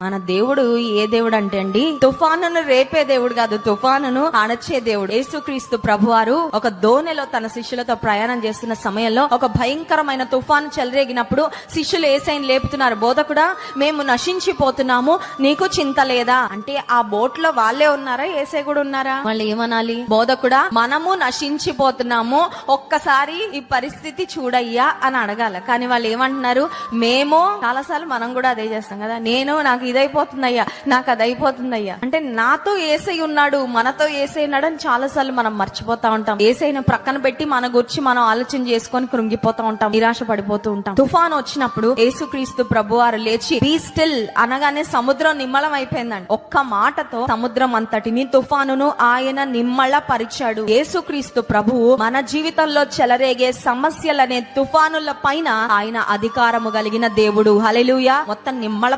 మన దేవుడు ఏ దేవుడు అంటే అండి, తుఫానును రేపే దేవుడు కాదు, తుఫానును అణచే దేవుడు. యేసుక్రీస్తు ప్రభువారు ఒక దోణిలో తన శిష్యులతో ప్రయాణం చేస్తున్న సమయంలో ఒక భయంకరమైన తుఫాను చెలరేగినప్పుడు శిష్యులు యేసయ్యను లేపుతున్నారు. బోధకుడా, మేము నశించిపోతున్నాము, నీకు చింత లేదా అంటే ఆ బోట్ లో వాళ్ళే ఉన్నారా, యేసయ్య కూడా ఉన్నారా? వాళ్ళు ఏమనాలి? బోధకుడా, మనము నశించిపోతున్నాము, ఒక్కసారి ఈ పరిస్థితి చూడయ్యా అని అడగాల. కానీ వాళ్ళు ఏమంటున్నారు? మేము చాలాసార్లు మనం కూడా అదే చేస్తాం కదా, నాకు ఇదైపోతుందయ్యా, నాకు అది అయిపోతుందయ్యా అంటే నాతో యేసయ్య ఉన్నాడు, మనతో యేసయ్య ఉన్నాడు అని చాలాసార్లు మనం మర్చిపోతా ఉంటాం. యేసయ్యను ప్రక్కన పెట్టి మన గురించి మనం ఆలోచన చేసుకొని కృంగిపోతా ఉంటాం, నిరాశ పడిపోతూ ఉంటాం. తుఫాను వచ్చినప్పుడు యేసుక్రీస్తు ప్రభువారు లేచి బీ స్టిల్ అనగానే సముద్రం నిమ్మళం అయిపోయిందండి. ఒక్క మాటతో సముద్రం అంతటిని, తుఫానును ఆయన నిమ్మళ పరిచాడు. యేసుక్రీస్తు ప్రభువు మన జీవితంలో చెలరేగే సమస్యలనే తుఫానుల పైన ఆయన అధికారము కలిగిన దేవుడు. హల్లెలూయా. మొత్తం నిమ్మళ